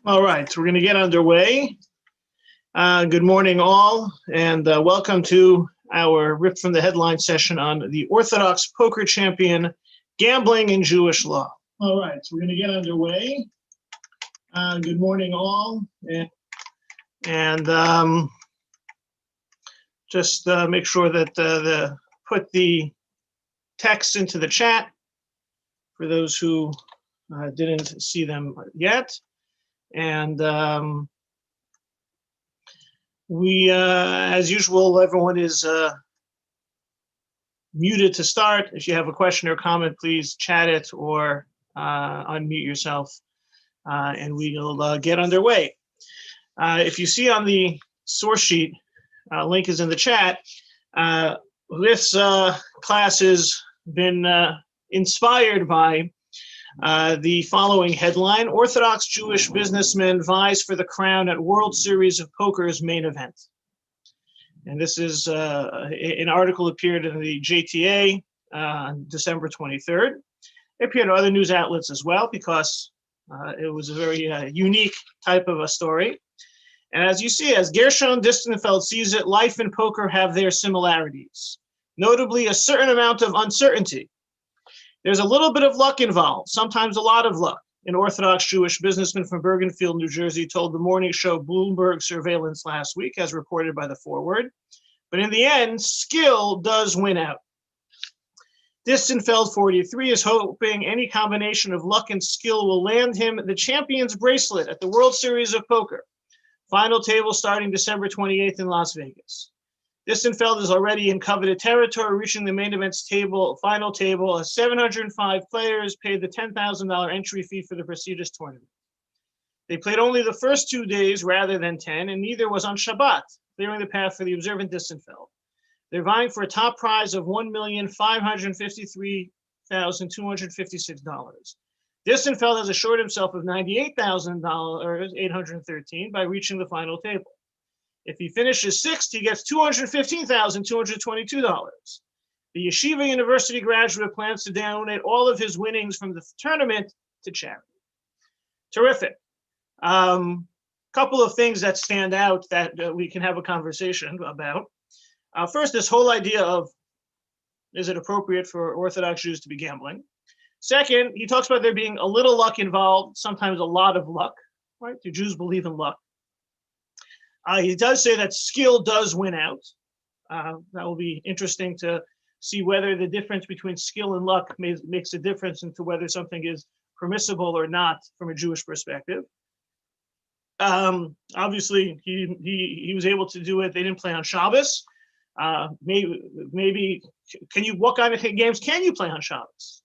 All right, so we're going to get underway. Good morning, all, and welcome to our Ripped from the Headline session on the Orthodox poker champion, gambling and Jewish law. All right, so we're going to get underway. Good morning, all, and just make sure that put the text into the chat for those who didn't see them yet. And we, as usual, everyone is muted to start. If you have a question or comment, please chat it or unmute yourself, and we will get underway. If you see on the source sheet, link is in the chat. This class has been inspired by the following headline: Orthodox Jewish businessman vies for the crown at World Series of Poker's main event. And this is an article appeared in the JTA on December 23rd. It appeared in other news outlets as well because it was a very unique type of a story. And as you see, as Gershon Distenfeld sees it, life and poker have their similarities, notably a certain amount of uncertainty. There's a little bit of luck involved, sometimes a lot of luck. An Orthodox Jewish businessman from Bergenfield, New Jersey, told the morning show Bloomberg Surveillance last week, as reported by the Forward. But in the end, skill does win out. Distenfeld, 43, is hoping any combination of luck and skill will land him the champion's bracelet at the World Series of Poker. Final table starting December 28th in Las Vegas. Distenfeld is already in coveted territory, reaching the main event's final table. 705 players paid the $10,000 entry fee for the prestigious tournament. They played only the first 2 days rather than 10, and neither was on Shabbat, clearing the path for the observant Distenfeld. They're vying for a top prize of $1,553,256. Distenfeld has assured himself of $98,813 by reaching the final table. If he finishes sixth, he gets $215,222. The Yeshiva University graduate plans to donate all of his winnings from the tournament to charity. Terrific. Couple of things that stand out that we can have a conversation about. First, this whole idea of, is it appropriate for Orthodox Jews to be gambling? Second, he talks about there being a little luck involved, sometimes a lot of luck, right? Do Jews believe in luck? He does say that skill does win out. That will be interesting to see whether the difference between skill and luck makes a difference into whether something is permissible or not from a Jewish perspective. Obviously, he was able to do it. They didn't play on Shabbos. Maybe what kind of games can you play on Shabbos?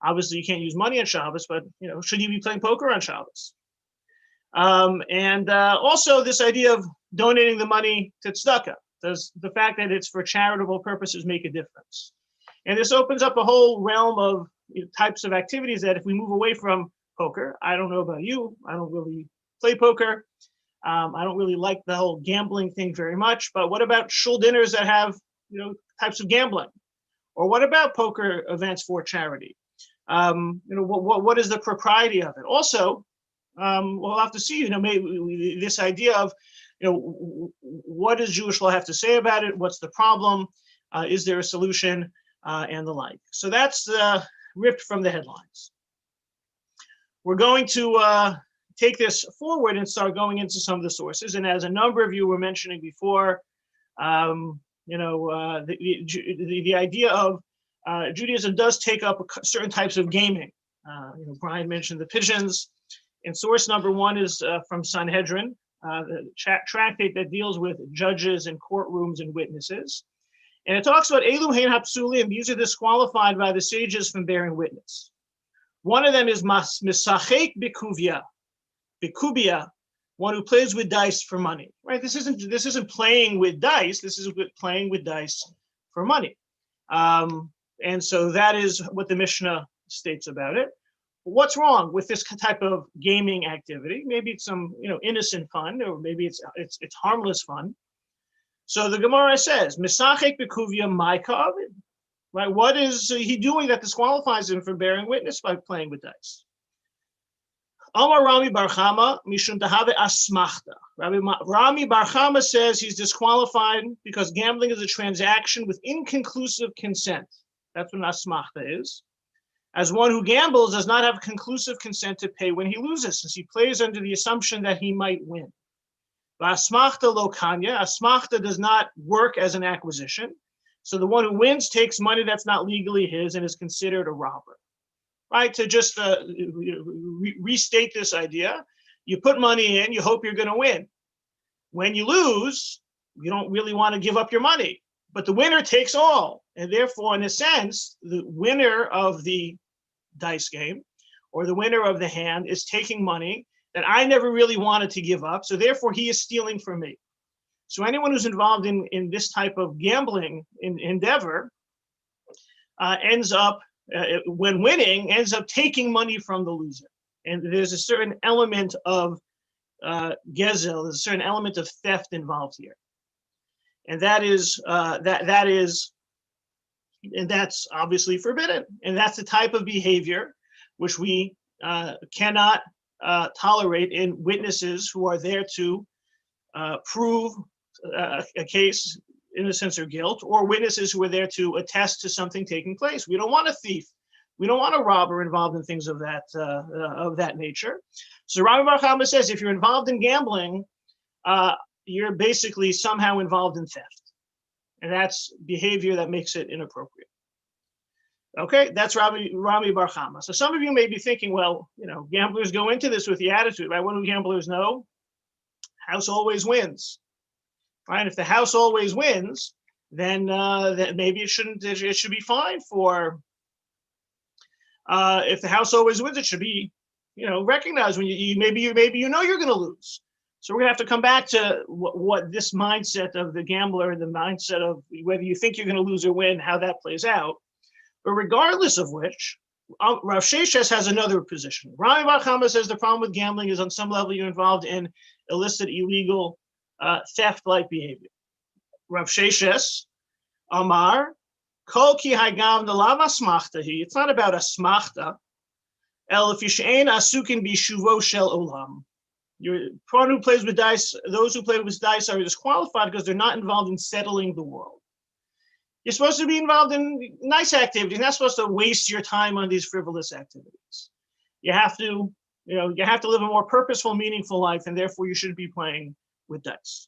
Obviously, you can't use money on Shabbos, but should you be playing poker on Shabbos? And also this idea of donating the money to tzedakah. Does the fact that it's for charitable purposes make a difference? And this opens up a whole realm of types of activities that if we move away from poker, I don't know about you, I don't really play poker. I don't really like the whole gambling thing very much, but what about shul dinners that have, types of gambling? Or what about poker events for charity? What is the propriety of it? Also, we'll have to see, maybe this idea of, what does Jewish law have to say about it? What's the problem? Is there a solution? And the like. So that's ripped from the headlines. We're going to take this forward and start going into some of the sources. And as a number of you were mentioning before, the idea of Judaism does take up certain types of gaming. Brian mentioned the pigeons. And source number one is from Sanhedrin, the tractate that deals with judges and courtrooms and witnesses. And it talks about Elu Hein Hapsulim, these are disqualified by the sages from bearing witness. One of them is Misachek Bikubia, one who plays with dice for money. Right? This isn't playing with dice, this is playing with dice for money. And so that is what the Mishnah states about it. What's wrong with this type of gaming activity? Maybe it's some innocent fun, or maybe it's harmless fun. So the Gemara says, Misachek Bekuvia Maikav, right? What is he doing that disqualifies him from bearing witness by playing with dice? Amar Rami Barchama mishum tahave asmachta. Rami Barchama says he's disqualified because gambling is a transaction with inconclusive consent. That's what asmachta is. As one who gambles does not have conclusive consent to pay when he loses, since he plays under the assumption that he might win. Asmachta lo kanya. Asmachta does not work as an acquisition. So the one who wins takes money that's not legally his and is considered a robber. Right, to just restate this idea, you put money in, you hope you're going to win. When you lose, you don't really want to give up your money, but the winner takes all. And therefore, in a sense, the winner of the dice game or the winner of the hand is taking money that I never really wanted to give up. So therefore, he is stealing from me. So anyone who's involved in this type of gambling endeavor ends up, when winning, ends up taking money from the loser. And there's a certain element of gezel, there's a certain element of theft involved here. And that is, and that's obviously forbidden. And that's the type of behavior which we cannot tolerate in witnesses who are there to prove a case, innocence or guilt, or witnesses who are there to attest to something taking place. We don't want a thief. We don't want a robber involved in things of that nature. So Rabbi Bachrach says, if you're involved in gambling, you're basically somehow involved in theft. And that's behavior that makes it inappropriate. Okay, that's Rabbi Bachrach. So some of you may be thinking, well, gamblers go into this with the attitude, right? What do gamblers know? House always wins. Right? If the house always wins, then maybe it should be fine for, if the house always wins, it should be, recognized when maybe you're going to lose. So we're going to have to come back to what this mindset of the gambler, the mindset of whether you think you're going to lose or win, how that plays out. But regardless of which, Rav Sheshes has another position. Rami Bachrach says the problem with gambling is on some level you're involved in illicit, illegal, theft-like behavior. Rav Sheshes, Amar, Kol ki hagam nelav asmachtahi. It's not about asmachta. El fishein asukin bishuvo shel olam. One who plays with dice, those who play with dice are disqualified because they're not involved in settling the world. You're supposed to be involved in nice activities. You're not supposed to waste your time on these frivolous activities. You have to live a more purposeful, meaningful life, and therefore you shouldn't be playing with dice.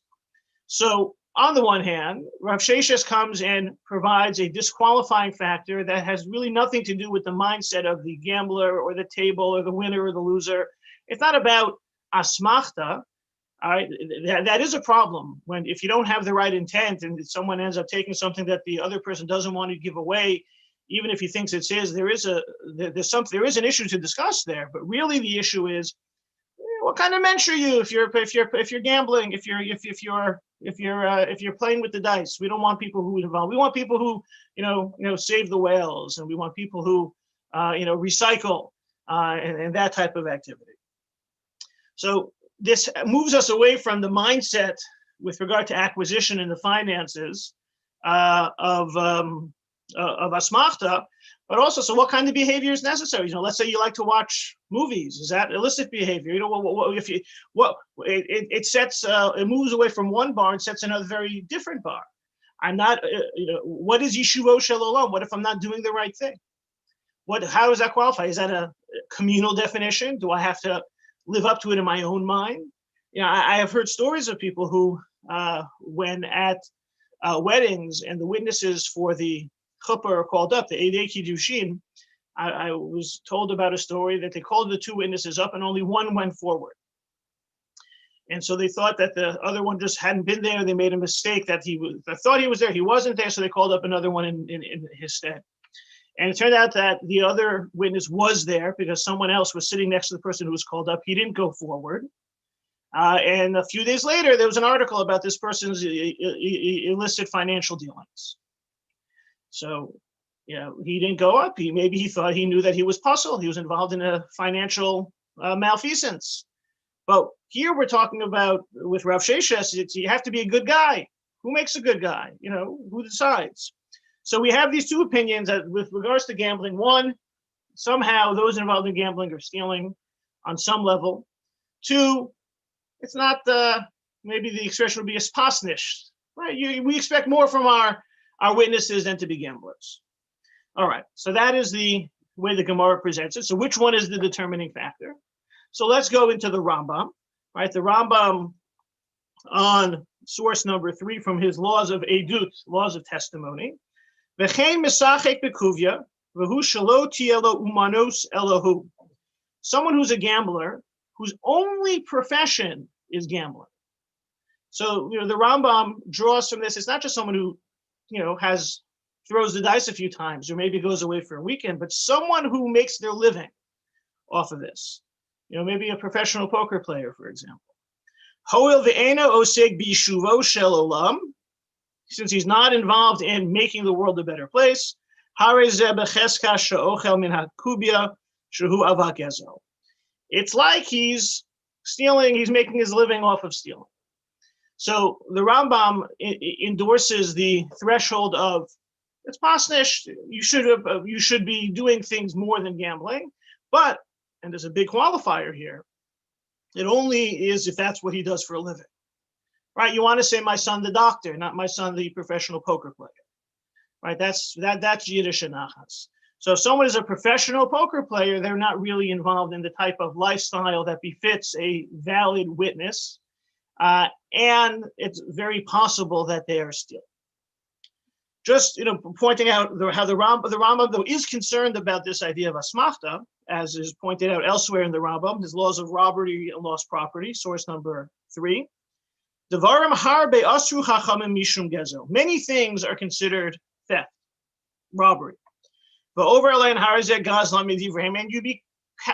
So on the one hand, Rav Sheshes comes and provides a disqualifying factor that has really nothing to do with the mindset of the gambler or the table or the winner or the loser. It's not about asmachta. All right, that is a problem if you don't have the right intent and someone ends up taking something that the other person doesn't want to give away, even if he thinks it's his. There is an issue to discuss there. But really, the issue is, what kind of mensch are you if you're gambling, if you're playing with the dice? We don't want people who involve. We want people who save the whales, and we want people who recycle and that type of activity. So this moves us away from the mindset with regard to acquisition and the finances of asmachta, but also, so what kind of behavior is necessary? Let's say you like to watch movies. Is that illicit behavior? It moves away from one bar and sets another very different bar. I'm not, what is yeshuvo shel olam? What if I'm not doing the right thing? How does that qualify? Is that a communal definition? Do I have to live up to it in my own mind? I have heard stories of people who, when at weddings and the witnesses for the chuppah are called up, the Eidei Kiddushin, I was told about a story that they called the two witnesses up and only one went forward. And so they thought that the other one just hadn't been there. They made a mistake that they thought he was there. He wasn't there, so they called up another one in his stead. And it turned out that the other witness was there because someone else was sitting next to the person who was called up. He didn't go forward. And a few days later, there was an article about this person's illicit financial dealings. So, he didn't go up. Maybe he thought he knew that he was puzzled. He was involved in a financial malfeasance. But here we're talking about, with Rav Sheshes, you have to be a good guy. Who makes a good guy? Who decides? So we have these two opinions that with regards to gambling. One, somehow those involved in gambling are stealing. on some level. Two, it's not maybe the expression would be a spasnish, right? We expect more from our witnesses than to be gamblers. All right, so that is the way the Gemara presents it. So which one is the determining factor? So let's go into the Rambam, right? The Rambam on source number 3 from his laws of edut, laws of testimony. V'chein misachek bekuvya, v'hu shelo tiyeh lo umanos elohu. Someone who's a gambler, whose only profession is gambling. So, the Rambam draws from this. It's not just someone who, throws the dice a few times or maybe goes away for a weekend, but someone who makes their living off of this. Maybe a professional poker player, for example. Hoil ve'ena oseg bishuvo shel olam. Since he's not involved in making the world a better place, hare ze becheska she'ochel min hakubia shehu avak ezo. It's like he's stealing, he's making his living off of stealing. So the Rambam endorses the threshold of, it's pasnish, you should be doing things more than gambling, but, and there's a big qualifier here, it only is if that's what he does for a living. Right? You want to say my son the doctor, not my son the professional poker player. Right? That's Yiddish anachas. So if someone is a professional poker player, they're not really involved in the type of lifestyle that befits a valid witness. And it's very possible that they are stealing. Just pointing out how the Rambam though is concerned about this idea of asmachta, as is pointed out elsewhere in the Rambam, his laws of robbery and lost property, source number 3. Devarim harbe asru chachamim mishum gezel. Many things are considered theft, robbery. But over and you be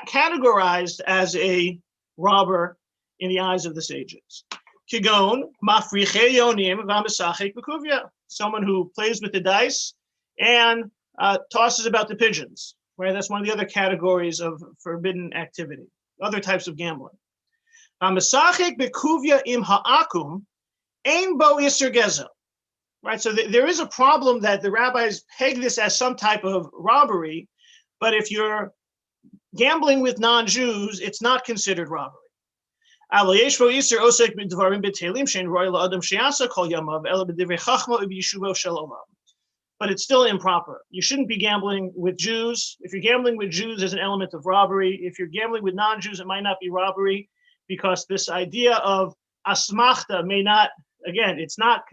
categorized as a robber in the eyes of the sages. Kigon mafriche yonim v'amisachek b'kuvya. Someone who plays with the dice and tosses about the pigeons. Right, that's one of the other categories of forbidden activity. Other types of gambling. Misachek bekuvya im ha'akum ein bo iser gezel. Right, so there is a problem that the rabbis peg this as some type of robbery, but if you're gambling with non-Jews, it's not considered robbery. But it's still improper. You shouldn't be gambling with Jews. If you're gambling with Jews, there's an element of robbery. If you're gambling with non-Jews, it might not be robbery, because this idea of asmachta may not, again, it's not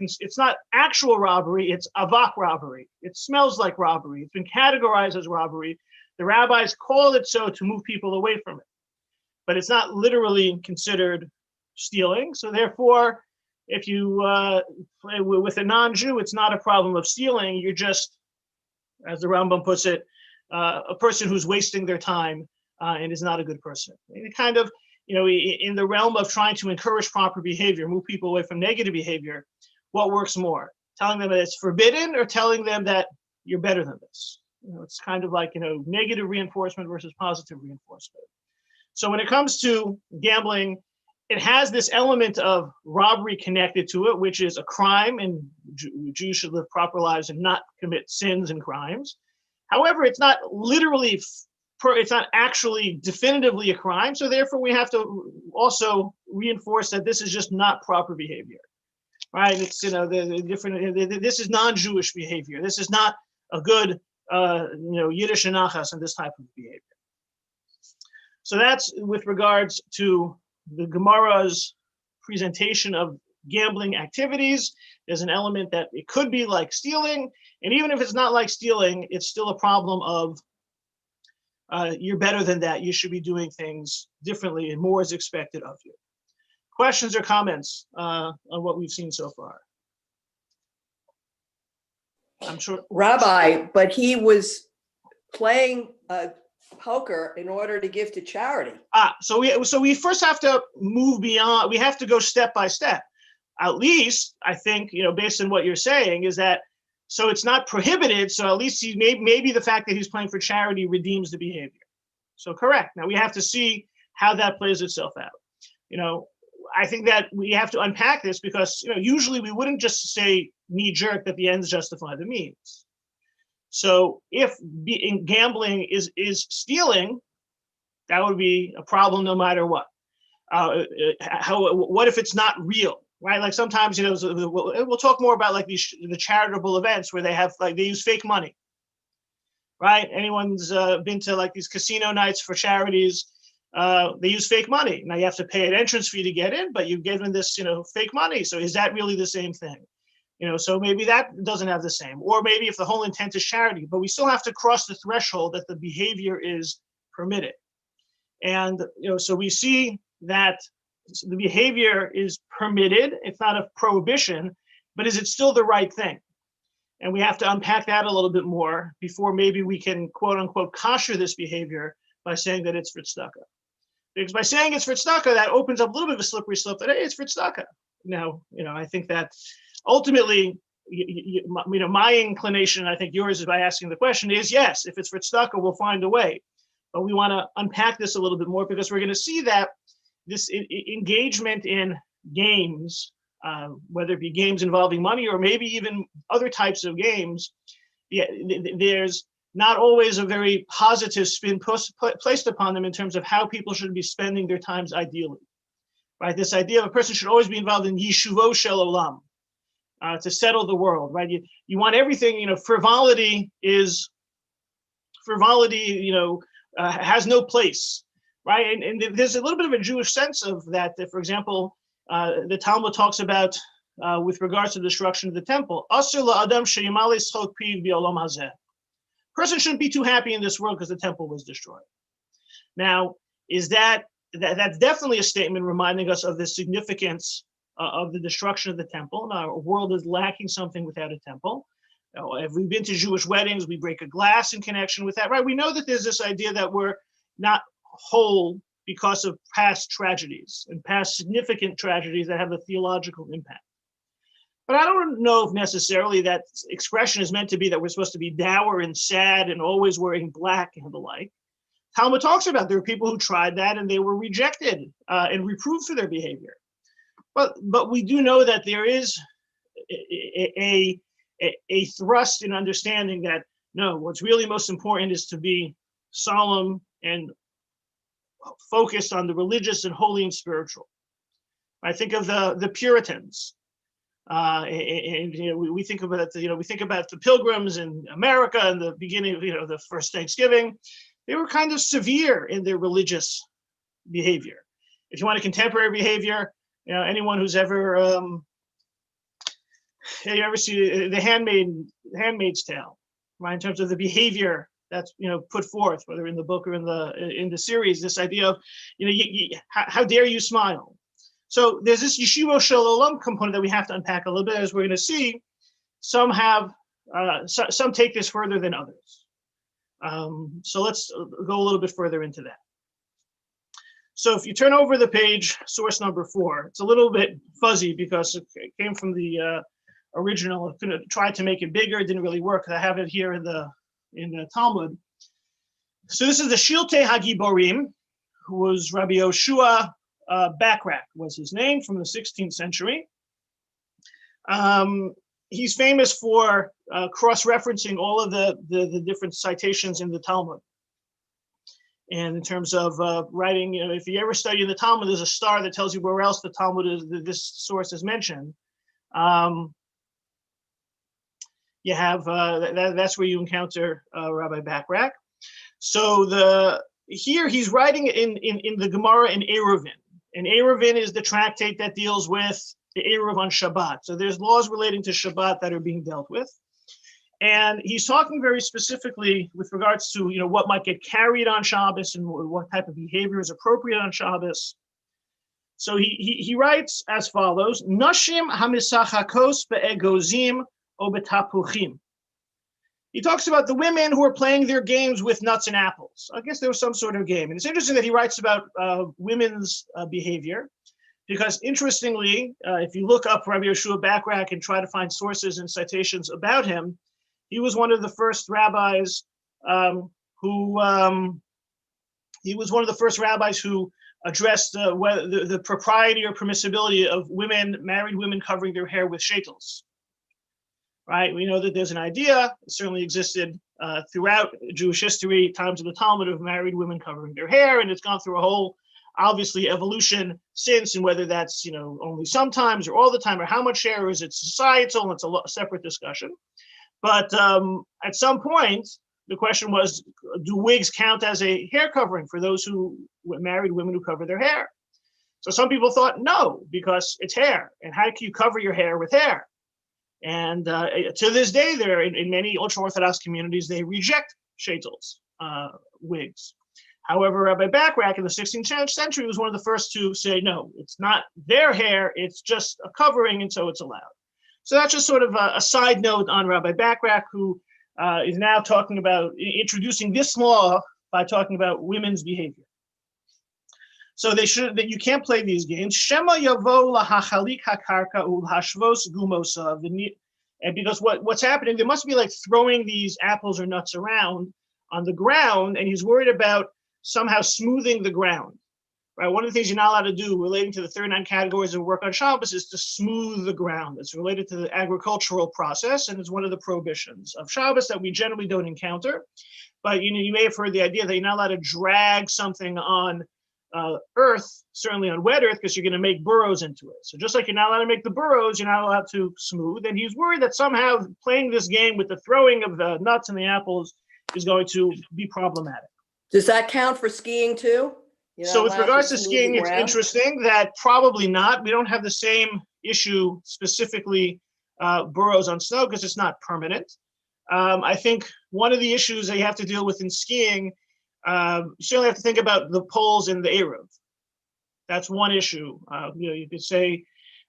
actual robbery, it's avak robbery. It smells like robbery. It's been categorized as robbery. The rabbis call it so to move people away from it. But it's not literally considered stealing. So therefore, if you play with a non-Jew, it's not a problem of stealing. You're just, as the Rambam puts it, a person who's wasting their time and is not a good person. And kind of, in the realm of trying to encourage proper behavior, move people away from negative behavior, what works more? Telling them that it's forbidden or telling them that you're better than this? It's kind of like, negative reinforcement versus positive reinforcement. So when it comes to gambling, it has this element of robbery connected to it, which is a crime, and Jews should live proper lives and not commit sins and crimes. However, it's not literally, it's not actually definitively a crime. So therefore, we have to also reinforce that this is just not proper behavior, right? It's, the different, this is non-Jewish behavior. This is not a good, Yiddish anachas and this type of behavior. So that's with regards to the Gemara's presentation of gambling activities. There's an element that it could be like stealing, and even if it's not like stealing, it's still a problem of you're better than that. You should be doing things differently, and more is expected of you. Questions or comments on what we've seen so far? I'm sure. Rabbi, but he was playing poker in order to give to charity. So we first have to move beyond. We have to go step by step. At least I think, based on what you're saying, is that so it's not prohibited. So at least maybe the fact that he's playing for charity redeems the behavior. So correct. Now we have to see how that plays itself out. I think that we have to unpack this because usually we wouldn't just say knee jerk that the ends justify the means. So if gambling is stealing, That would be a problem no matter what. What if it's not real, right? Like sometimes, we'll talk more about like the charitable events where they have like they use fake money, right? Anyone's been to like these casino nights for charities? They use fake money. Now you have to pay an entrance fee to get in, but you've given this, fake money. So is that really the same thing? So maybe that doesn't have the same, or maybe if the whole intent is charity, but we still have to cross the threshold that the behavior is permitted. And, so we see that the behavior is permitted. It's not a prohibition, but is it still the right thing? And we have to unpack that a little bit more before maybe we can, quote unquote, kosher this behavior by saying that it's for tzedakah. Because by saying it's for tzedakah, that opens up a little bit of a slippery slope that, hey, it's for tzedakah. Now, I think that ultimately, my inclination, I think yours is by asking the question is, yes, if it's for tzedakah, we'll find a way. But we want to unpack this a little bit more because we're going to see that this engagement in games, whether it be games involving money or maybe even other types of games, there's not always a very positive spin placed upon them in terms of how people should be spending their times ideally. Right? This idea of a person should always be involved in yishuvo shel olam, to settle the world. Right? You want everything. Frivolity, has no place, right? And there's a little bit of a Jewish sense of that. For example, the Talmud talks about with regards to the destruction of the temple. Person shouldn't be too happy in this world because the temple was destroyed. Now, that's definitely a statement reminding us of the significance of the destruction of the temple. Now, our world is lacking something without a temple. If we've been to Jewish weddings, we break a glass in connection with that, right? We know that there's this idea that we're not whole because of past tragedies and past significant tragedies that have a theological impact. But I don't know if necessarily that expression is meant to be that we're supposed to be dour and sad and always wearing black and the like. Talmud talks about there were people who tried that and they were rejected and reproved for their behavior. But we do know that there is a thrust in understanding that, no, what's really most important is to be solemn and focused on the religious and holy and spiritual. I think of the Puritans, and we think about we think about the Pilgrims in America and the beginning of the first Thanksgiving. They were kind of severe in their religious behavior. If you want a contemporary behavior, anyone who's ever you ever see the Handmaid's Tale, right? In terms of the behavior that's put forth, whether in the book or in the series, this idea of how dare you smile. So there's this yeshivo shel olam component that we have to unpack a little bit, as we're going to see. Some have some take this further than others. So let's go a little bit further into that. So if you turn over the page, source number 4, it's a little bit fuzzy because it came from the original. I tried to make it bigger, it didn't really work. I have it here in the Talmud. So this is the Shiltei Hagiborim, who was Rabbi Yoshua Bachrach was his name, from the 16th century. He's famous for cross-referencing all of the different citations in the Talmud. And in terms of writing, if you ever study in the Talmud, there's a star that tells you where else the Talmud is, this source is mentioned. You have that's where you encounter Rabbi Bachrach. So here he's writing in the Gemara in Eruvin. And Eruvin is the tractate that deals with the Eruv on Shabbat. So there's laws relating to Shabbat that are being dealt with. And he's talking very specifically with regards to what might get carried on Shabbos and what type of behavior is appropriate on Shabbos. So he writes as follows: Nashim hamisachakos be'egozim o betapuchim. He talks about the women who are playing their games with nuts and apples. I guess there was some sort of game. And it's interesting that he writes about women's behavior, because interestingly, if you look up Rabbi Yoshua Bachrach and try to find sources and citations about him, he was one of the first rabbis who addressed the propriety or permissibility of married women covering their hair with shaitels. Right? We know that there's an idea, it certainly existed throughout Jewish history, times of the Talmud, of married women covering their hair, and it's gone through a whole, obviously, evolution since, and whether that's only sometimes or all the time, or how much hair, or is it societal? It's a separate discussion. But at some point, the question was, do wigs count as a hair covering for those who married women who cover their hair? So some people thought no, because it's hair, and how can you cover your hair with hair? And to this day, there in many ultra-Orthodox communities, they reject shaitels, wigs. However, Rabbi Bachrach in the 16th century was one of the first to say, no, it's not their hair, it's just a covering, and so it's allowed. So that's just sort of a side note on Rabbi Bachrach, who is now talking about introducing this law by talking about women's behavior. So that you can't play these games. Shema yavo lahachalik hakarka ulhashvos gumosa. And because what's happening, there must be like throwing these apples or nuts around on the ground, and he's worried about somehow smoothing the ground. Right? One of the things you're not allowed to do relating to the 39 categories of work on Shabbos is to smooth the ground. It's related to the agricultural process, and it's one of the prohibitions of Shabbos that we generally don't encounter. But you may have heard the idea that you're not allowed to drag something on earth, certainly on wet earth, because you're going to make burrows into it. So just like you're not allowed to make the burrows, you're not allowed to smooth. And he's worried that somehow playing this game with the throwing of the nuts and the apples is going to be problematic. Does that count for skiing too? So with regards to skiing, it's interesting that probably not. We don't have the same issue specifically burrows on snow because it's not permanent. I think one of the issues that you have to deal with in skiing, you certainly have to think about the poles in the Eruv. That's one issue. You could say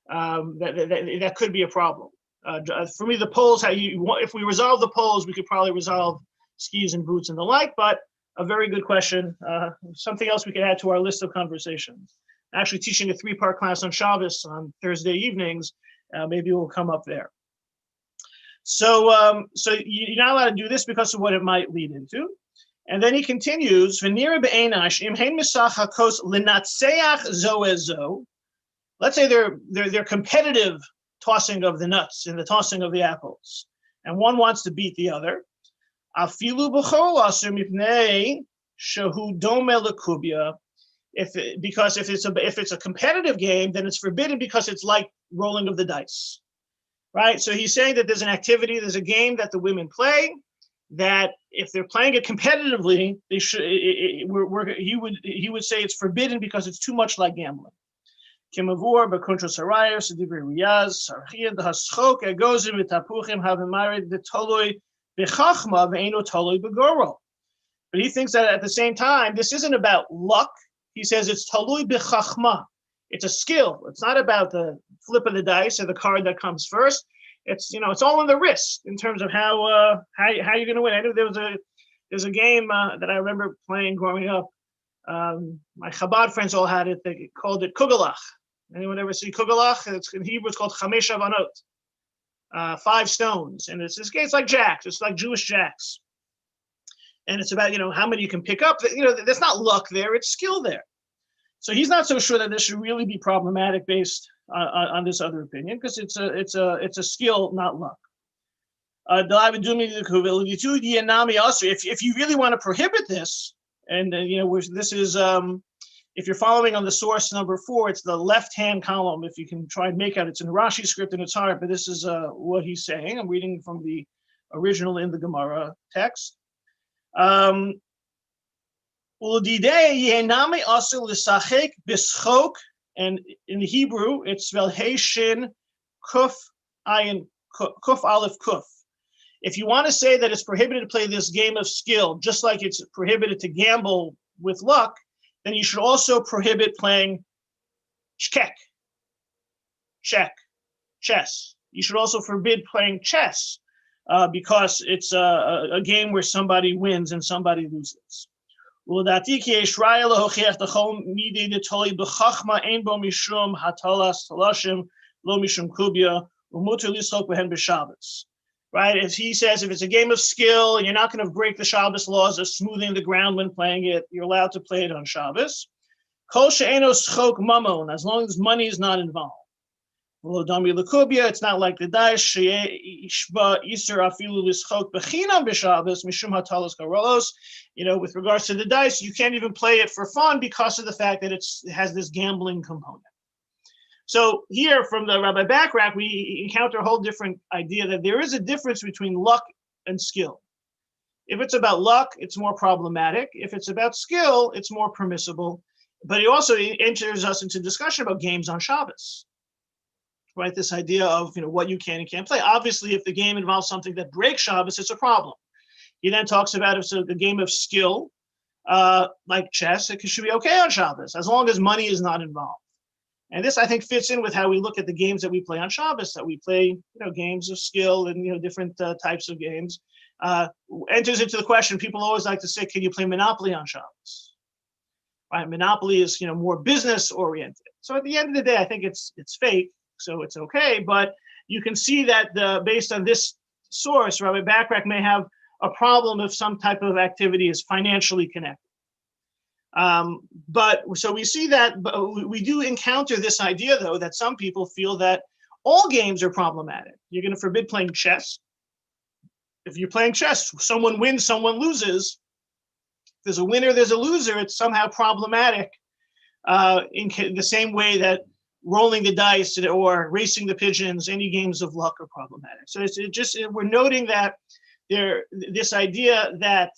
that could be a problem. For me, the poles, if we resolve the poles, we could probably resolve skis and boots and the like, but a very good question. Something else we could add to our list of conversations. Actually teaching a 3-part class on Shabbos on Thursday evenings, maybe we'll come up there. So you're not allowed to do this because of what it might lead into. And then he continues, let's say they're competitive tossing of the nuts and the tossing of the apples, and one wants to beat the other. If it's a competitive game, then it's forbidden because it's like rolling of the dice, right? So he's saying that there's an activity, there's a game that the women play, that if they're playing it competitively, they should. He would say it's forbidden because it's too much like gambling. But he thinks that at the same time, this isn't about luck. He says it's talui b'chachma. It's a skill. It's not about the flip of the dice or the card that comes first. It's it's all in the wrist in terms of how you're going to win. I know there's a game that I remember playing growing up. My Chabad friends all had it. They called it kugelach. Anyone ever see kugelach? It's in Hebrew. It's called chamesh avanot. 5 stones, and it's this game. It's like jacks. It's like Jewish jacks, and it's about how many you can pick up. There's not luck there; it's skill there. So he's not so sure that this should really be problematic based on this other opinion because it's a skill, not luck. If you really want to prohibit this, and this is if you're following on the source number 4, it's the left-hand column. If you can try and make out, it's in Rashi script and it's hard, but this is what he's saying. I'm reading from the original in the Gemara text. And in the Hebrew, it's spelled Hey Shin Kuf Ayin Kuf Aleph Kuf. If you want to say that it's prohibited to play this game of skill, just like it's prohibited to gamble with luck, then you should also prohibit playing check, chess. You should also forbid playing chess because it's a game where somebody wins and somebody loses. Right? If he says if it's a game of skill and you're not going to break the Shabbos laws of smoothing the ground when playing it, you're allowed to play it on Shabbos. Kol she'eno schok mamon, as long as money is not involved. It's not like the dice. With regards to the dice, you can't even play it for fun because of the fact that it has this gambling component. So here from the Rabbi Bachrach, we encounter a whole different idea that there is a difference between luck and skill. If it's about luck, it's more problematic. If it's about skill, it's more permissible. But he also enters us into discussion about games on Shabbos, right? This idea of what you can and can't play. Obviously, if the game involves something that breaks Shabbos, it's a problem. He then talks about if it's a game of skill, like chess, it should be okay on Shabbos, as long as money is not involved. And this, I think, fits in with how we look at the games that we play on Shabbos, that we play, games of skill and, different types of games. Enters into the question, people always like to say, can you play Monopoly on Shabbos? Right? Monopoly is, more business oriented. So at the end of the day, I think it's fake, so it's okay. But you can see that based on this source, Rabbi Bachrach may have a problem if some type of activity is financially connected. But so we see that, but we do encounter this idea, though, that some people feel that all games are problematic. You're going to forbid playing chess. If you're playing chess, someone wins, someone loses. If there's a winner, there's a loser. It's somehow problematic in the same way that rolling the dice or racing the pigeons, any games of luck are problematic. So we're noting that this idea that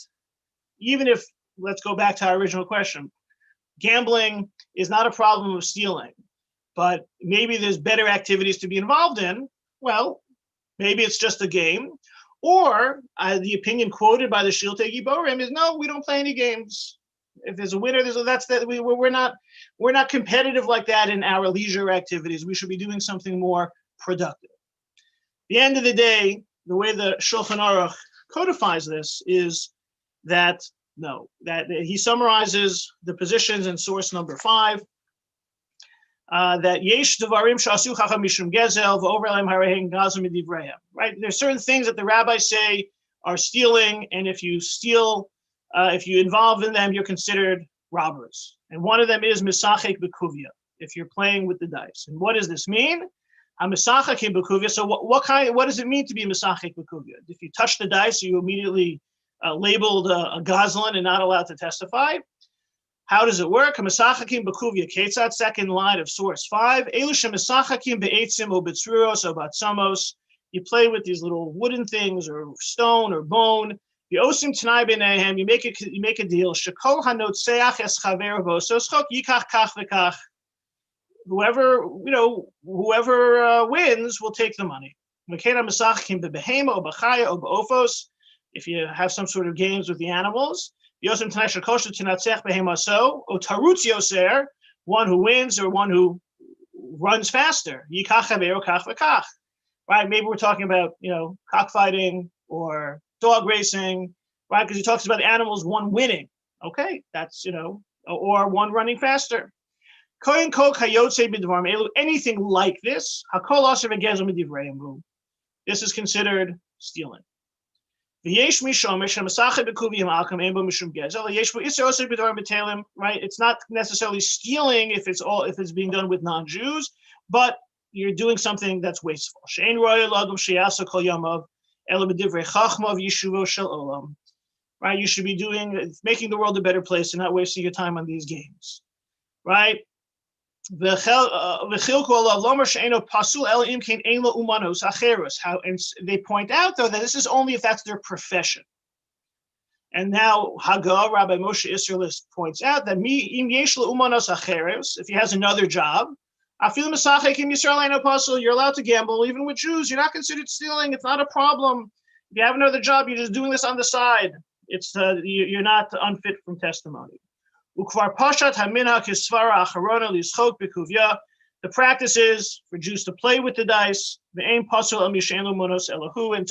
even if, let's go back to our original question, gambling is not a problem of stealing, but maybe there's better activities to be involved in. Well, maybe it's just a game. Or the opinion quoted by the Shiltei Giborim is, no, we don't play any games. If there's a winner, we're not competitive like that in our leisure activities. We should be doing something more productive. At the end of the day, the way the Shulchan Aruch codifies this is that he summarizes the positions in source number 5, that yesh devarim shasu chacham mishum gezel v'over elaim harehim gazim midivreim. Right? There's certain things that the rabbis say are stealing, and if you steal, if you involve in them, you're considered robbers. And one of them is misachek bekuvia, if you're playing with the dice. And what does this mean? Misachek bekuvia. So what does it mean to be misachek bekuvia? If you touch the dice, you immediately labeled a gazlan and not allowed to testify. How does it work? Hamisachakim b'kuvya ketzat, second line of source 5. Elu shemisachakim be'etzim o b'tzruros o batzamos. You play with these little wooden things or stone or bone. Yosim t'nai b'neihem. You make a deal. Shekol hanotseach es chaver v'osos chok yikach kach v'kach. Whoever wins will take the money. Mekena misachakim be'behema o b'chaya o b'ofos. If you have some sort of games with the animals. Yosem t'nai shekosha t'natzech behemaso o tarutz yoser, one who wins or one who runs faster. Yikach chaver o kach v'kach. Right? Maybe we're talking about, cockfighting or dog racing, right? Because he talks about animals, one winning. Okay, that's, or one running faster. Anything like this, this is considered stealing. Right? It's not necessarily stealing if it's being done with non-Jews, but you're doing something that's wasteful. Right? You should be making the world a better place and not wasting your time on these games. Right? And they point out, though, that this is only if that's their profession. And now Haggah, Rabbi Moshe Isserlis, points out that if he has another job, you're allowed to gamble, even with Jews. You're not considered stealing. It's not a problem. If you have another job, you're just doing this on the side. It's you're not unfit from testimony. The practice is for Jews to play with the dice. And it's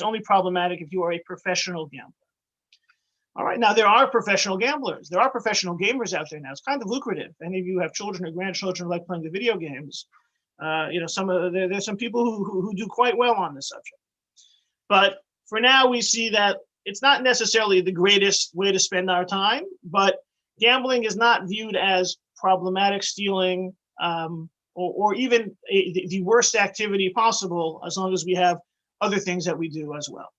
only problematic if you are a professional gambler. All right, now there are professional gamblers. There are professional gamers out there now. It's kind of lucrative. Any of you have children or grandchildren who like playing the video games. There's some people who do quite well on this subject. But for now, we see that it's not necessarily the greatest way to spend our time, but gambling is not viewed as problematic stealing or even the worst activity possible, as long as we have other things that we do as well.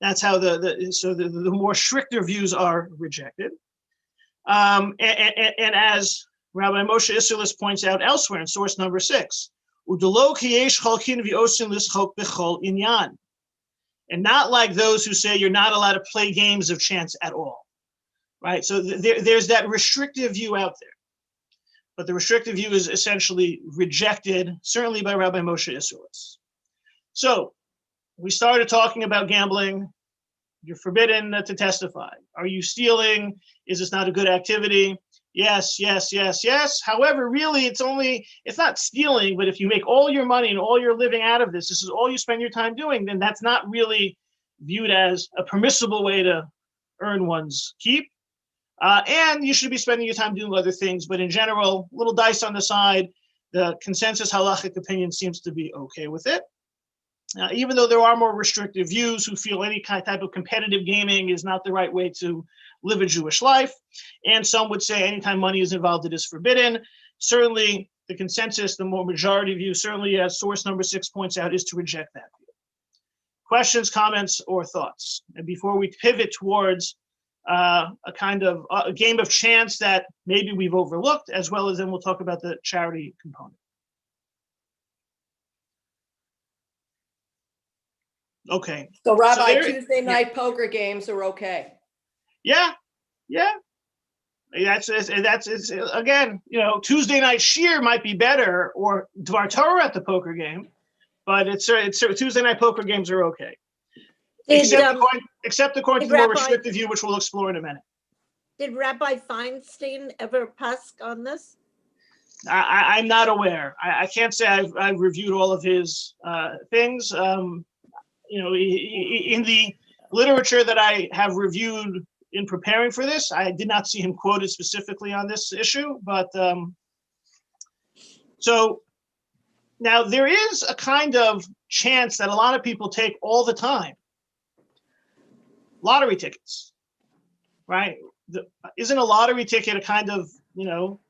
That's how the more stricter views are rejected. And as Rabbi Moshe Isserlis points out elsewhere in source number 6, and not like those who say you're not allowed to play games of chance at all, right? So there's that restrictive view out there. But the restrictive view is essentially rejected, certainly by Rabbi Moshe Isserlis. So we started talking about gambling. You're forbidden to testify. Are you stealing? Is this not a good activity? Yes, yes, yes, yes. However, really, it's not stealing, but if you make all your money and all your living out of this is all you spend your time doing, then that's not really viewed as a permissible way to earn one's keep. And you should be spending your time doing other things. But in general, little dice on the side, the consensus halachic opinion seems to be okay with it. Even though there are more restrictive views who feel any type of competitive gaming is not the right way to live a Jewish life. And some would say anytime money is involved, it is forbidden. Certainly, the consensus, the more majority view, certainly as source number 6 points out, is to reject that view. Questions, comments, or thoughts? And before we pivot towards a kind of a game of chance that maybe we've overlooked, as well as then we'll talk about the charity component. Okay. So Rabbi, Tuesday night poker games are okay. Yeah. That's again, Tuesday night shiur might be better, or Dvar Torah at the poker game, but it's Tuesday night poker games are okay. Except according to the more restrictive view, which we'll explore in a minute. Did Rabbi Feinstein ever pask on this? I'm not aware. I can't say I've reviewed all of his things. In the literature that I have reviewed in preparing for this, I did not see him quoted specifically on this issue. But so now there is a kind of chance that a lot of people take all the time. Lottery tickets, right? Isn't a lottery ticket a kind of,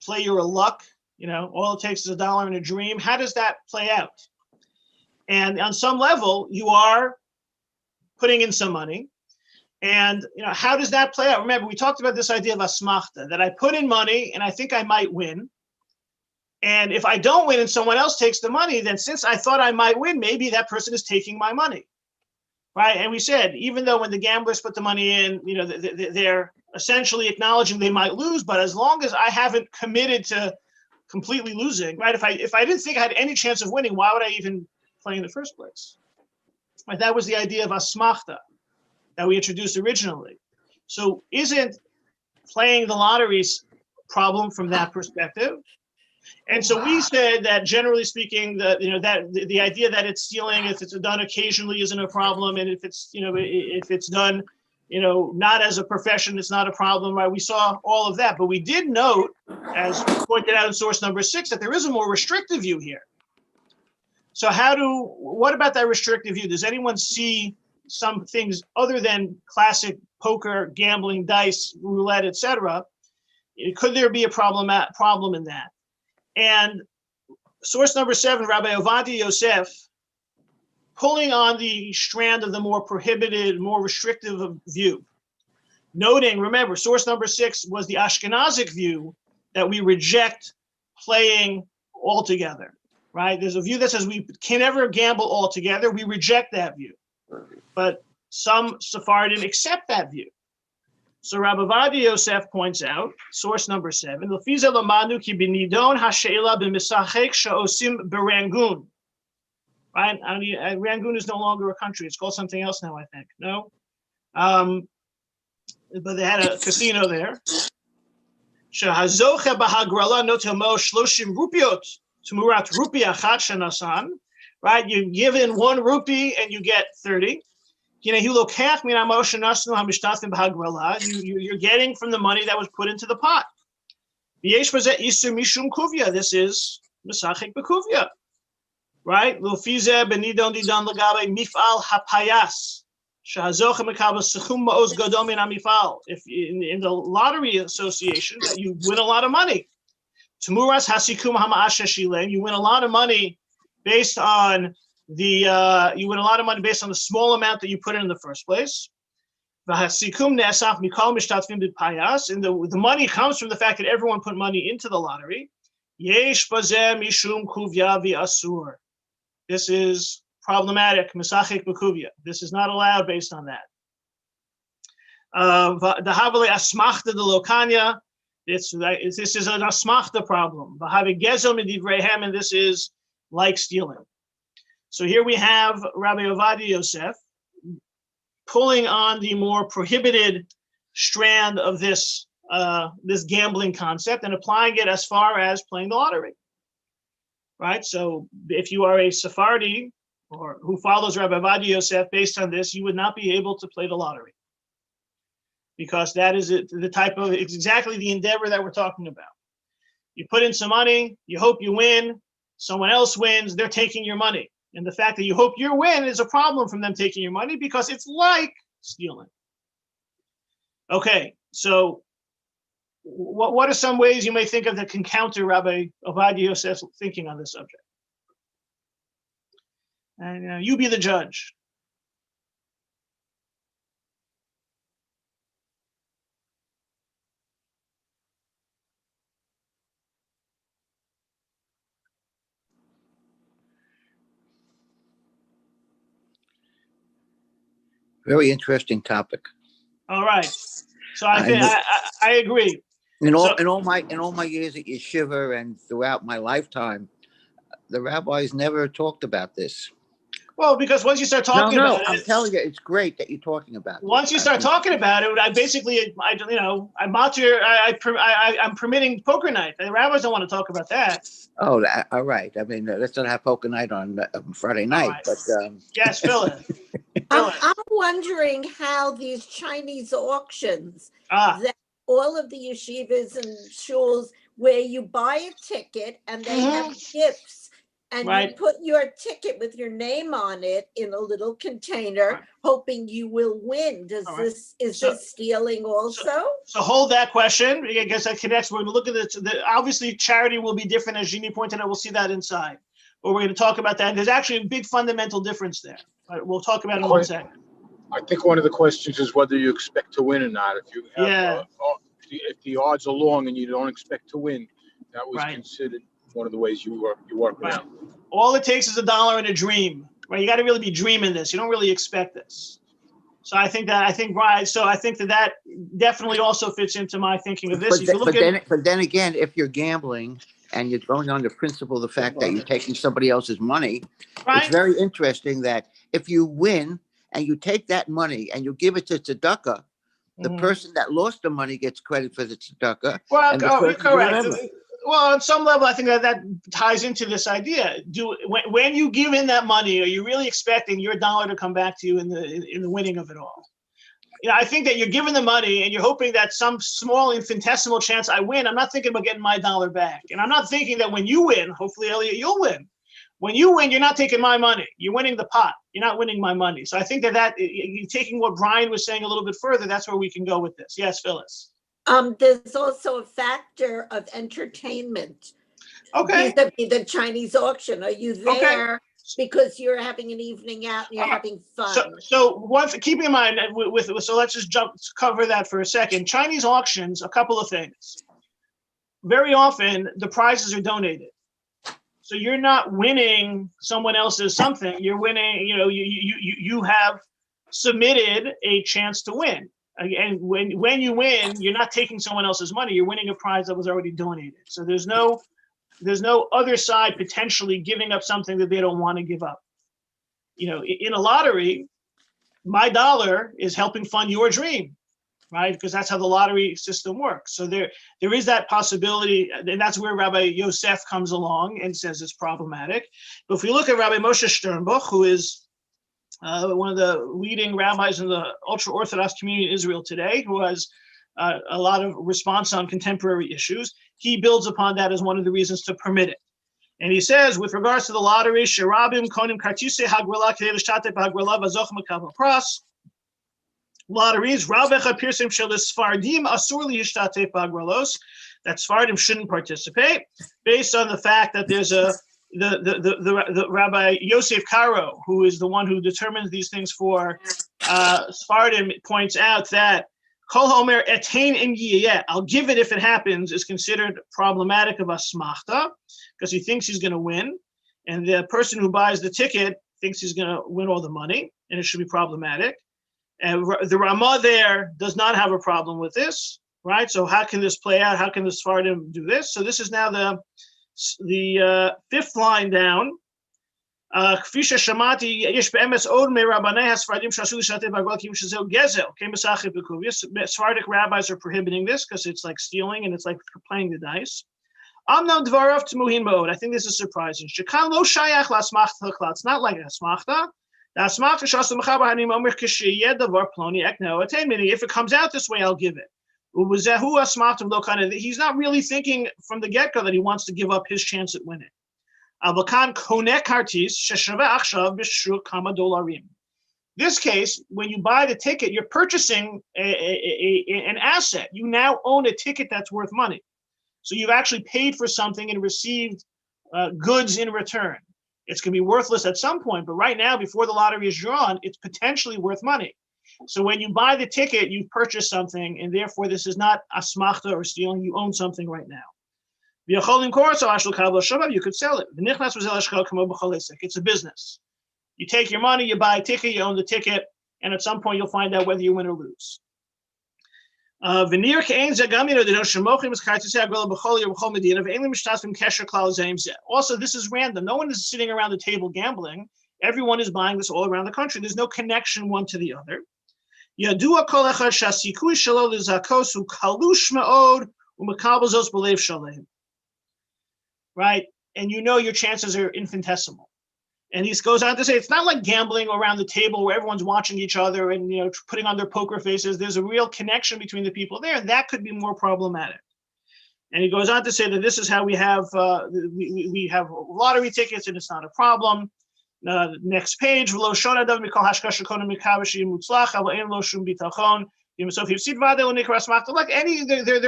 play your luck? All it takes is $1 and a dream. How does that play out? And on some level, you are putting in some money. And, how does that play out? Remember, we talked about this idea of asmachta, that I put in money and I think I might win. And if I don't win and someone else takes the money, then since I thought I might win, maybe that person is taking my money. Right. And we said, even though when the gamblers put the money in, they're essentially acknowledging they might lose. But as long as I haven't committed to completely losing, right? If I didn't think I had any chance of winning, why would I even play in the first place? Right. That was the idea of asmachta that we introduced originally. So isn't playing the lottery's problem from that perspective? And so we said that generally speaking, the idea that it's stealing, if it's done occasionally, isn't a problem, and if it's done, not as a profession, it's not a problem, right? We saw all of that, but we did note, as pointed out in source number 6, that there is a more restrictive view here. So what about that restrictive view? Does anyone see some things other than classic poker, gambling, dice, roulette, etc.? Could there be a problem in that? And source number 7, Rabbi Ovadia Yosef, pulling on the strand of the more prohibited, more restrictive view, noting, remember, source number 6 was the Ashkenazic view that we reject playing altogether, right? There's a view that says we can never gamble altogether. We reject that view. But some Sephardim accept that view. So Rabbi Ovadia Yosef points out, source number 7, Lefize lamanu ki b'nidon ha'she'ela b'misachek she'osim b'Rangoon. Right? Rangoon is no longer a country. It's called something else now, I think. No? But they had a casino there. She'hazoche b'hagrala notamo shloshim rupiot tmurat rupi achat shenasan. Right? You give in 1 rupee and you get 30. You're getting from the money that was put into the pot. This is Mesachik Bekuvia, right? If in the lottery association that you win a lot of money. Tmuras hasikum hama'asha shilem. You win a lot of money based on the small amount that you put in the first place. V'hasikum ne'asaf mikol mishtatvim b'payas. And the money comes from the fact that everyone put money into the lottery. Yesh bazeh mishum kuvya v'asur. This is problematic. Mesachik b'kuvya. This is not allowed based on that. Dahavale asmachta de lokanya. This is an asmachta problem. V'have gezel midivreihem, and this is like stealing. So here we have Rabbi Ovadia Yosef pulling on the more prohibited strand of this gambling concept and applying it as far as playing the lottery. Right? So if you are a Sephardi or who follows Rabbi Ovadia Yosef based on this, you would not be able to play the lottery. Because that is it's exactly the endeavor that we're talking about. You put in some money, you hope you win, someone else wins, they're taking your money. And the fact that you hope you win is a problem from them taking your money because it's like stealing. Okay, so what are some ways you may think of that can counter Rabbi Ovadia Yosef's thinking on this subject? And you be the judge. Very interesting topic. All right. So I think I agree. In all my years at yeshiva and throughout my lifetime, the rabbis never talked about this. Well, because once you start talking about it, I'm telling you, it's great that you're talking about it. Once you start talking about it, I'm permitting poker night. The rabbis don't want to talk about that. Oh, all right. I mean, let's not have poker night on Friday night. Right. But yes, Phil. I'm wondering how these Chinese auctions that all of the yeshivas and shuls where you buy a ticket and they have gifts and you put your ticket with your name on it in a little container, hoping you will win. Is this stealing also? So hold that question. I guess that connects. We're going to look at it. Obviously, charity will be different, as Jeannie pointed out. We'll see that inside. But we're going to talk about that. And there's actually a big fundamental difference there. We'll talk about it in 1 second. I think one of the questions is whether you expect to win or not. If you have, if the odds are long and you don't expect to win, that was considered one of the ways you work around. All it takes is $1 and a dream, right? You got to really be dreaming this. You don't really expect this. So I think that definitely also fits into my thinking of this. But then again, if you're gambling and you're going on the principle of the fact that you're taking somebody else's money, it's very interesting that if you win and you take that money and you give it to tzedakah, the person that lost the money gets credit for the tzedakah. Well, correct. Well, on some level, I think that ties into this idea. When you give in that money, are you really expecting your dollar to come back to you in the winning of it all? I think that you're giving the money and you're hoping that some small infinitesimal chance I win. I'm not thinking about getting my dollar back. And I'm not thinking that when you win, hopefully, Elliot, you'll win. When you win, you're not taking my money. You're winning the pot. You're not winning my money. So I think that taking what Brian was saying a little bit further, that's where we can go with this. Yes, Phyllis. There's also a factor of entertainment. Okay. Vis-a-vis the Chinese auction. Are you there because you're having an evening out and you're having fun? So keep in mind so let's just cover that for a second. Chinese auctions, a couple of things. Very often the prizes are donated. So you're not winning someone else's something. You're winning, you have submitted a chance to win. And when you win, you're not taking someone else's money. You're winning a prize that was already donated. So there's no other side potentially giving up something that they don't want to give up. In a lottery, my dollar is helping fund your dream, right? Because that's how the lottery system works. So there is that possibility, and that's where Rabbi Yosef comes along and says it's problematic. But if we look at Rabbi Moshe Sternbuch, who is one of the leading rabbis in the ultra-Orthodox community in Israel today, who has a lot of response on contemporary issues, he builds upon that as one of the reasons to permit it. And he says, with regards to the lottery, Sherabim konim kartuse hagwala kedei l'shtatef hagwala v'zoch mekabel pras. Lotteries, Rav Bachrach pirsim shel Sfardim asur lihishtatef hagwalos. that Sephardim shouldn't participate, based on the fact that there's the Rabbi Yosef Karo, who is the one who determines these things for Sephardim, points out that Kol Homer etain im yiyeh, I'll give it if it happens, is considered problematic of asmachta, because he thinks he's going to win, and the person who buys the ticket thinks he's going to win all the money, and it should be problematic. And the Rama there does not have a problem with this, right? So how can this play out? How can the Sephardim do this? So this is now the fifth line down. Sephardic rabbis are prohibiting this because it's like stealing and it's like playing the dice. I think this is surprising. It's not like asmachta. If it comes out this way, I'll give it. He's not really thinking from the get-go that he wants to give up his chance at winning. This case, when you buy the ticket, you're purchasing an asset. You now own a ticket that's worth money. So you've actually paid for something and received goods in return. It's going to be worthless at some point, but right now, before the lottery is drawn, it's potentially worth money. So when you buy the ticket, you've purchased something, and therefore this is not asmachta or stealing. You own something right now. You could sell it. It's a business. You take your money, you buy a ticket, you own the ticket, and at some point you'll find out whether you win or lose. Also, this is random. No one is sitting around the table gambling. Everyone is buying this all around the country. There's no connection one to the other. Right? And you know your chances are infinitesimal. And he goes on to say, it's not like gambling around the table where everyone's watching each other and, you know, putting on their poker faces. There's a real connection between the people there, and that could be more problematic. And he goes on to say that this is how we have we have lottery tickets, and it's not a problem. Next page, so if there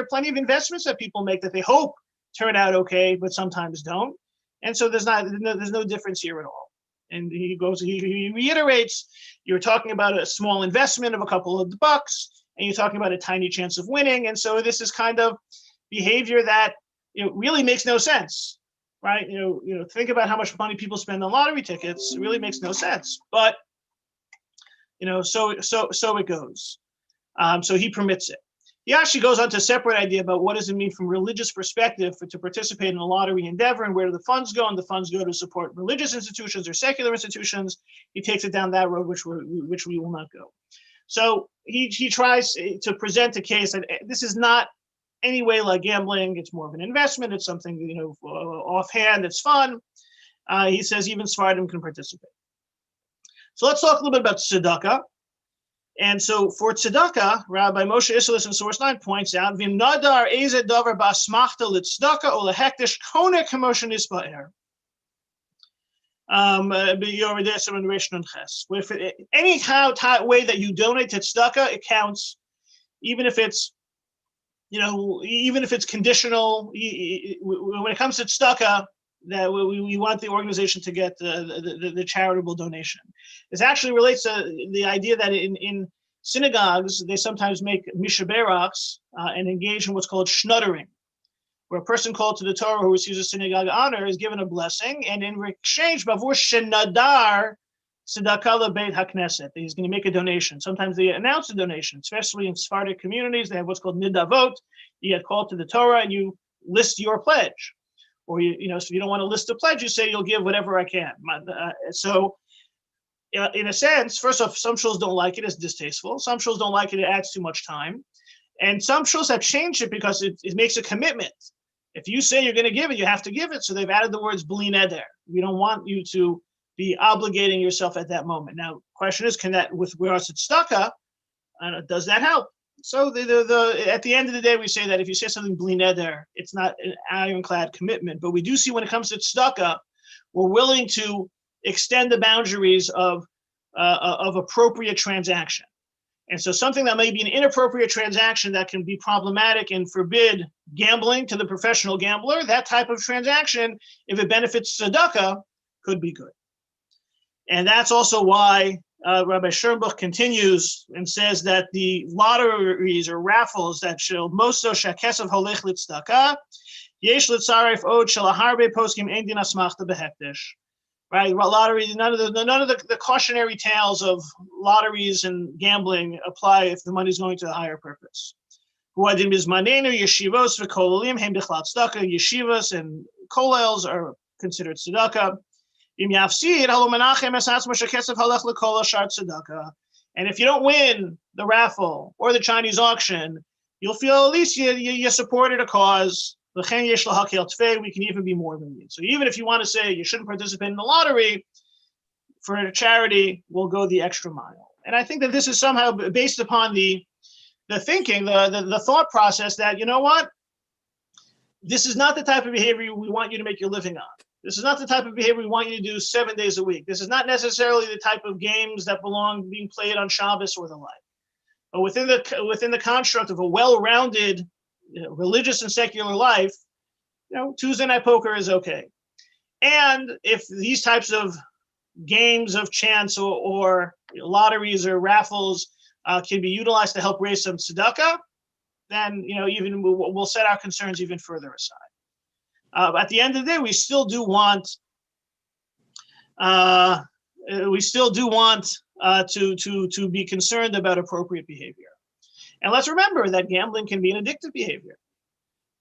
are plenty of investments that people make that they hope turn out okay, but sometimes don't. And so there's no difference here at all. And he reiterates, you're talking about a small investment of a couple of bucks, and you're talking about a tiny chance of winning. And so this is kind of behavior that, you know, really makes no sense, right? You know, think about how much money people spend on lottery tickets. It really makes no sense. But, you know, so it goes. So he permits it. He actually goes on to a separate idea about what does it mean from a religious perspective to participate in a lottery endeavor, and where do the funds go, and the funds go to support religious institutions or secular institutions. He takes it down that road, which we will not go. So he tries to present a case that this is not any way like gambling. It's more of an investment. It's something, you know, offhand. It's fun. He says even Sephardim can participate. So let's talk a little bit about tzedakah. And so for tzedakah, Rabbi Moshe Isserles in source 9 points out, Vim nadar eze davar ba'asmachta l'tzedakah o lehektish kone k'moshe nisba'er. If any way that you donate to tzedakah, it counts, even if it's, you know, even if it's conditional. When it comes to tzedakah, that we want the organization to get the charitable donation. This actually relates to the idea that in synagogues, they sometimes make mishaberachs and engage in what's called schnuttering, where a person called to the Torah who receives a synagogue honor is given a blessing, and in exchange, bavur shenadar tzedakah lebeit hakneset, he's going to make a donation. Sometimes they announce a donation, especially in Sephardic communities. They have what's called nidavot. You get called to the Torah and you list your pledge. Or, you know, so if you don't want to list a pledge, you say you'll give whatever I can. In a sense, first off, some shuls don't like it, it's distasteful. Some shuls don't like it, it adds too much time. And some shuls have changed it because it makes a commitment. If you say you're going to give it, you have to give it. So they've added the words bli neder. We don't want you to be obligating yourself at that moment. Now, question is, can that, with regards to tzedakah, does that help? So at the end of the day, we say that if you say something bli neder, it's not an ironclad commitment. But we do see when it comes to tzedakah, we're willing to extend the boundaries of appropriate transaction. And so something that may be an inappropriate transaction that can be problematic and forbid gambling to the professional gambler, that type of transaction, if it benefits tzedakah, could be good. And that's also why Rabbi Bachrach continues and says that the lotteries or raffles that shall moso shakesav holech litzedakah, yesh litzaref od shel harbe poskim ein din asmachta behekdesh. Right, lottery. None of the cautionary tales of lotteries and gambling apply if the money is going to a higher purpose. Yeshivos and kollels are considered tzedakah. And if you don't win the raffle or the Chinese auction, you'll feel at least you supported a cause. We can even be more lenient. So even if you want to say you shouldn't participate in the lottery, for a charity, we'll go the extra mile. And I think that this is somehow based upon the thinking, the thought process that, you know what, this is not the type of behavior we want you to make your living on. This is not the type of behavior we want you to do 7 days a week. This is not necessarily the type of games that belong being played on Shabbos or the like. But within the construct of a well-rounded religious and secular life, Tuesday night poker is okay. And if these types of games of chance or lotteries or raffles can be utilized to help raise some tzedakah, then even we'll set our concerns even further aside. At the end of the day, we still do want to be concerned about appropriate behavior. And let's remember that gambling can be an addictive behavior.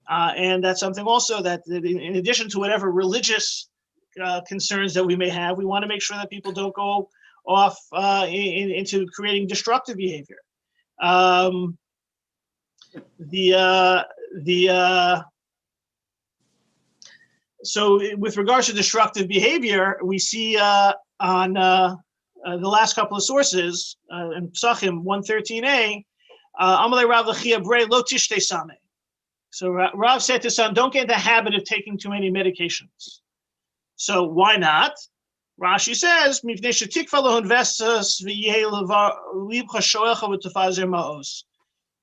And that's something also that in addition to whatever religious concerns that we may have, we want to make sure that people don't go off into creating destructive behavior. So with regards to destructive behavior, we see on the last couple of sources in Psachim 113a, Amalei Rav L'chia Brei Lo Tishtei Sameh. So Rav said to son, don't get in the habit of taking too many medications. So why not? Rashi says, Mivnei shetikva lo investas v'yeh libcha shoecha v'tefazer ma'os.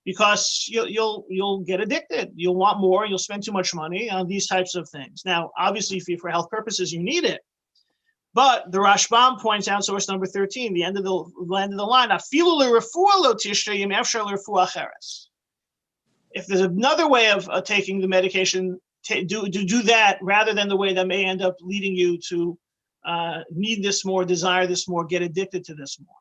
Because you'll get addicted. You'll want more. You'll spend too much money on these types of things. Now, obviously, for health purposes, you need it. But the Rashbam points out, source number 13, the end of the line. If there's another way of taking the medication, do that rather than the way that may end up leading you to need this more, desire this more, get addicted to this more.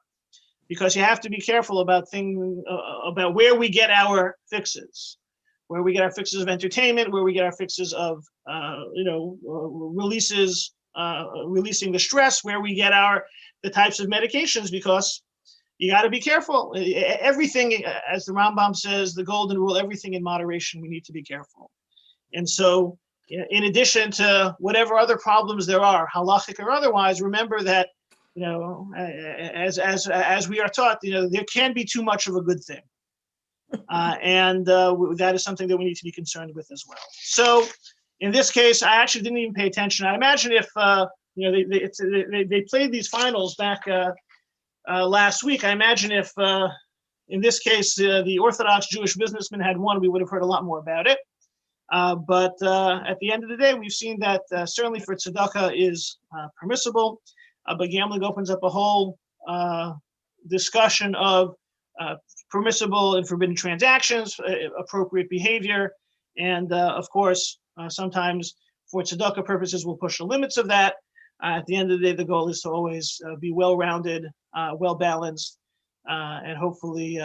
Because you have to be careful about about where we get our fixes, where we get our fixes of entertainment, where we get our fixes of releasing the stress, where we get the types of medications. Because you got to be careful. Everything, as the Rambam says, the golden rule: everything in moderation. We need to be careful. And so, in addition to whatever other problems there are, halachic or otherwise, remember that. As we are taught, there can be too much of a good thing, and that is something that we need to be concerned with as well. So, in this case, I actually didn't even pay attention. I imagine if they played these finals back last week. I imagine if in this case the Orthodox Jewish businessman had won, we would have heard a lot more about it. But at the end of the day, we've seen that certainly for tzedakah is permissible. But gambling opens up a whole discussion of permissible and forbidden transactions, appropriate behavior, and of course, sometimes for tzedakah purposes, we'll push the limits of that. At the end of the day, the goal is to always be well-rounded, well-balanced, and hopefully